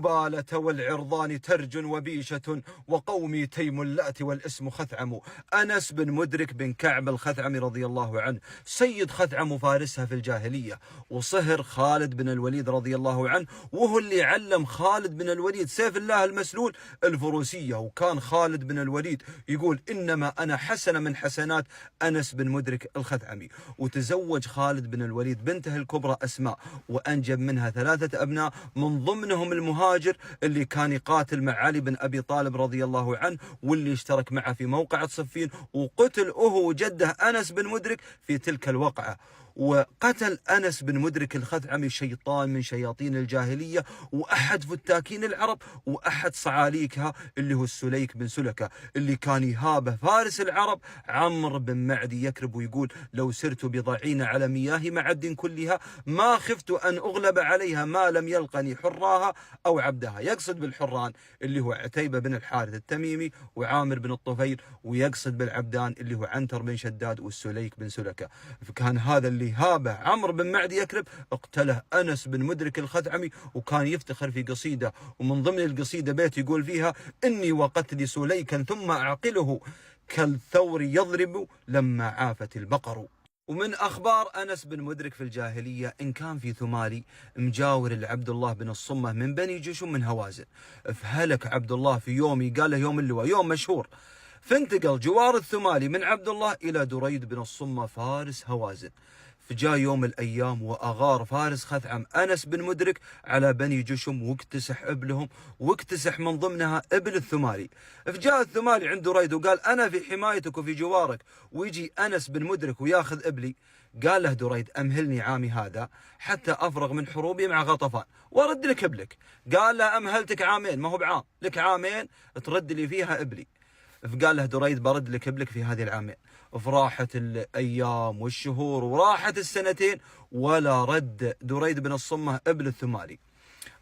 بالة والعرضان ترج وبيشة وقومي تيم اللات والاسم خثعم. أنس بن مدرك بن كعب الخثعمي رضي الله عنه سيد خثعم فارسها في الجاهلية، وصهر خالد بن الوليد رضي الله عنه، وهو اللي علم خالد بن الوليد سيف الله المسلول الفروسية. وكان خالد بن الوليد يقول إنما أنا حسنة من حسنات أنس بن مدرك الخثعمي. وتزوج خالد بن الوليد بنته الكبرى أسماء، وأنجب منها 3 أبناء، من ضمنهم المهاجر اللي كان يقاتل مع علي بن أبي طالب رضي الله عنه، واللي اشترك معه في موقعة صفين، وقتل هو وجده أنس بن مدرك في تلك الوقعة. وقتل أنس بن مدرك الخثعمي شيطان من شياطين الجاهلية، وأحد فتاكين العرب، وأحد صعاليكها اللي هو السليك بن سلكة، اللي كان يهابه فارس العرب عمرو بن معدي يكرب ويقول لو سرت بضعين على مياه معد كلها ما خفت أن أغلب عليها ما لم يلقني حراها أو عبدها. يقصد بالحران اللي هو عتيبة بن الحارث التميمي وعامر بن الطفيل، ويقصد بالعبدان اللي هو عنتر بن شداد والسليك بن سلكة. فكان هذا اللي هابه عمرو بن معدي يكرب اقتله أنس بن مدرك الخثعمي، وكان يفتخر في قصيدة، ومن ضمن القصيدة بيت يقول فيها إني وقتلي سليكا ثم أعقله كالثور يضرب لما عافت البقر. ومن أخبار أنس بن مدرك في الجاهلية إن كان في ثمالي مجاور لعبد الله بن الصمة من بني جشم من هوازن. فهلك عبد الله في يوم قال له يوم اللواء، يوم مشهور، فانتقل جوار الثمالي من عبد الله إلى دريد بن الصمة فارس هوازن. فجاء يوم الأيام وأغار فارس خثعم أنس بن مدرك على بني جشم، واكتسح إبلهم، واكتسح من ضمنها إبل الثمالي. فجاء الثمالي عند دريد وقال أنا في حمايتك وفي جوارك، ويجي أنس بن مدرك وياخذ إبلي. قال له دريد أمهلني عامي هذا حتى أفرغ من حروبي مع غطفان وأرد لك إبلك. قال له أمهلتك عامين، ما هو بعام، لك عامين ترد لي فيها إبلي. فقال له دريد برد لك إبلك في هذه العامين. فراحت الأيام والشهور وراحت السنتين ولا رد دريد بن الصمة إبل الثمالي.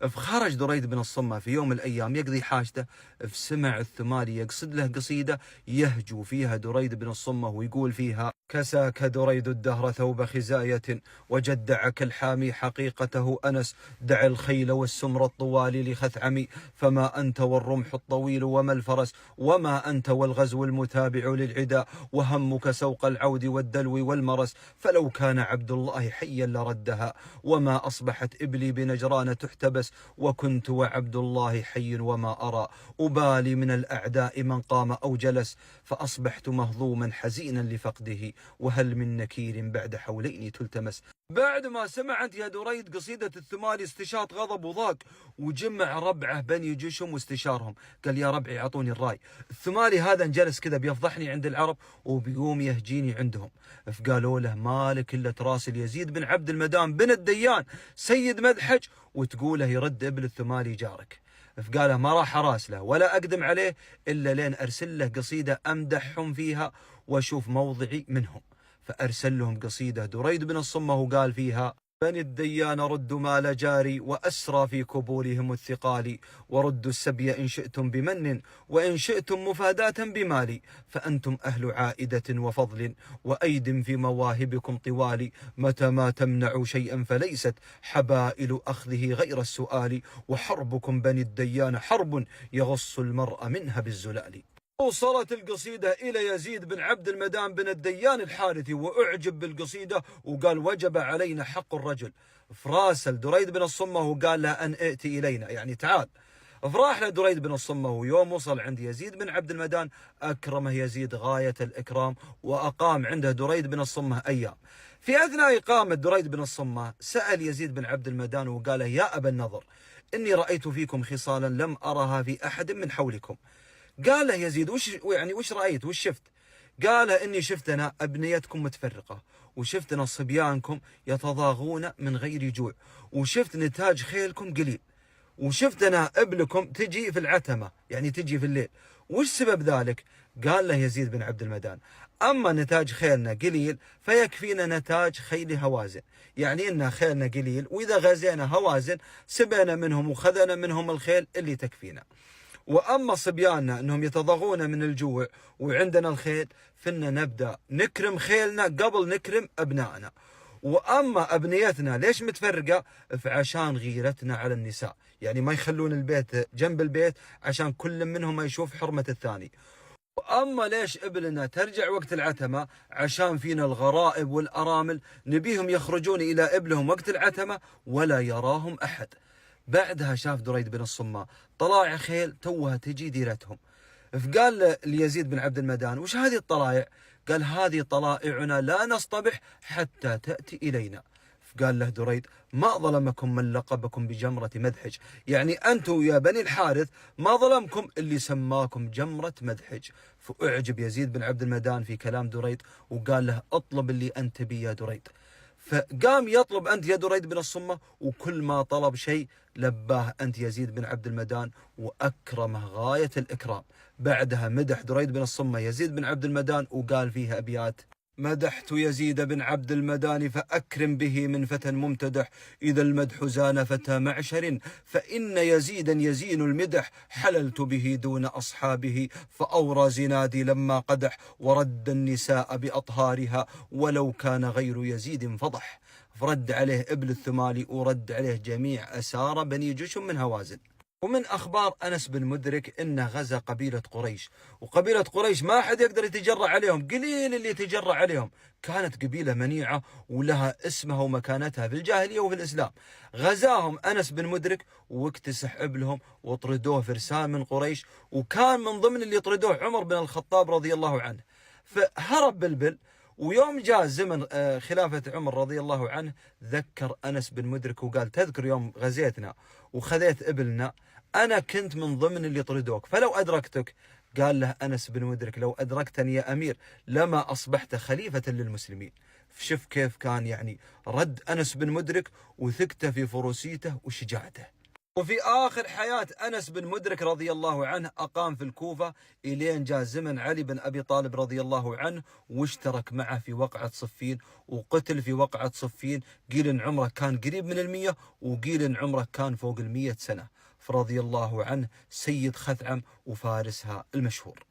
فخرج دريد بن الصمة في يوم من الأيام يقضي حاجته، فسمع الثمالي يقصد له قصيدة يهجو فيها دريد بن الصمة ويقول فيها كساك دريد الدهر ثوب خزاية وجدعك الحامي حقيقته أنس دع الخيل والسمر الطوال لخثعمي فما أنت والرمح الطويل وما الفرس وما أنت والغزو المتابع للعدا وهمك سوق العود والدلو والمرس فلو كان عبد الله حيا لردها وما أصبحت إبلي بنجران تحتبس وكنت وعبد الله حي وما أرى أبالي من الأعداء من قام أو جلس فأصبحت مهضوما حزينا لفقده وهل من نكير بعد حولين تلتمس. بعد ما سمعت يا دريد قصيدة الثمالي استشاط غضب وضاق، وجمع ربعه بني جشم واستشارهم، قال يا ربعي اعطوني الراي، الثمالي هذا انجلس كذا بيفضحني عند العرب وبيقوم يهجيني عندهم. فقالوا له مالك الا تراسل يزيد بن عبد المدام بن الديان سيد مذحج وتقوله يرد ابن الثمالي جارك. فقاله ما راح اراسله ولا اقدم عليه الا لين ارسل له قصيدة امدحهم فيها واشوف موضعي منهم. فأرسل لهم قصيدة دريد بن الصمة وقال فيها بني الديان ردوا مال جاري وأسرى في كبورهم الثقال وردوا السبي إن شئتم بمن وإن شئتم مفاداة بمالي فأنتم أهل عائدة وفضل وأيد في مواهبكم طوال متى ما تمنعوا شيئا فليست حبائل أخذه غير السؤال وحربكم بني الديان حرب يغص المرء منها بالزلال. وصلت القصيدة إلى يزيد بن عبد المدام بن الديان الحارثي وأعجب بالقصيدة وقال وجب علينا حق الرجل. فراسل دريد بن الصمة وقال له أن ائتي إلينا يعني تعال. فراح له دريد بن الصمة ويوم وصل عند يزيد بن عبد المدان أكرمه يزيد غاية الإكرام وأقام عنده دريد بن الصمة أيام. في أثناء إقامة دريد بن الصمة سأل يزيد بن عبد المدان وقال يا أبا النضر إني رأيت فيكم خصالا لم أرها في أحد من حولكم. قال له يزيد وش رأيت وش شفت؟ قال إني شفت أنا أبنيتكم متفرقة وشفت أنا صبيانكم يتضاغون من غير جوع وشفت نتاج خيلكم قليل وشفت أنا إبلكم تجي في العتمة يعني تجي في الليل. وش سبب ذلك؟ قال له يزيد بن عبد المدان أما نتاج خيلنا قليل فيكفينا نتاج خيل هوازن يعني إن خيلنا قليل وإذا غزينا هوازن سبينا منهم وخذنا منهم الخيل اللي تكفينا. وأما صبياننا أنهم يتضاغون من الجوع وعندنا الخيل فإن نبدأ نكرم خيلنا قبل نكرم أبنائنا. وأما أبنيتنا ليش متفرقة؟ فعشان غيرتنا على النساء، يعني ما يخلون البيت جنب البيت عشان كل منهم ما يشوف حرمة الثاني. وأما ليش إبلنا ترجع وقت العتمة؟ عشان فينا الغرائب والأرامل نبيهم يخرجون إلى إبلهم وقت العتمة ولا يراهم أحد. بعدها شاف دريد بن الصماء طلائع خيل توها تجي ديرتهم، فقال ليزيد بن عبد المدان: وش هذه الطلائع؟ قال: هذه طلائعنا لا نصطبح حتى تأتي إلينا. فقال له دريد: ما ظلمكم من لقبكم بجمرة مدحج، يعني أنتم يا بني الحارث ما ظلمكم اللي سماكم جمرة مدحج. فأعجب يزيد بن عبد المدان في كلام دريد وقال له: اطلب اللي أنت بي يا دريد. فقام يطلب أنت يا دريد بن الصمة، وكل ما طلب شيء لباه أنت يزيد بن عبد المدان وأكرمه غاية الإكرام. بعدها مدح دريد بن الصمة يزيد بن عبد المدان وقال فيها أبيات: مدحت يزيد بن عبد المدان فأكرم به من فتى ممتدح، إذا المدح زان فتى معشر فإن يزيدا يزين المدح، حللت به دون أصحابه فأورى زنادي لما قدح، ورد النساء بأطهارها ولو كان غير يزيد فضح. فرد عليه إبل الثمالي ورد عليه جميع أسار بني جشم من هوازن. ومن أخبار أنس بن مدرك إنه غزا قبيلة قريش، وقبيلة قريش ما حد يقدر يتجرأ عليهم، قليل اللي يتجرأ عليهم، كانت قبيلة منيعة ولها اسمها ومكانتها في الجاهلية وفي الإسلام. غزاهم أنس بن مدرك واكتسح إبلهم وطردوه فرسان من قريش، وكان من ضمن اللي طردوه عمر بن الخطاب رضي الله عنه. فهرب بلبل، ويوم جاء زمن خلافة عمر رضي الله عنه ذكر أنس بن مدرك وقال: تذكر يوم غزيتنا وخذيت إبلنا؟ أنا كنت من ضمن اللي طردوك، فلو أدركتك. قال له أنس بن مدرك: لو أدركتني يا أمير لما أصبحت خليفة للمسلمين. شوف كيف كان يعني رد أنس بن مدرك وثقته في فروسيته وشجاعته. وفي آخر حياة أنس بن مدرك رضي الله عنه أقام في الكوفة إلين جاء زمن علي بن أبي طالب رضي الله عنه واشترك معه في وقعة صفين وقتل في وقعة صفين. قيل إن عمره كان قريب من 100 وقيل إن عمره كان فوق 100 سنة. فرضي الله عنه سيد خثعم وفارسها المشهور.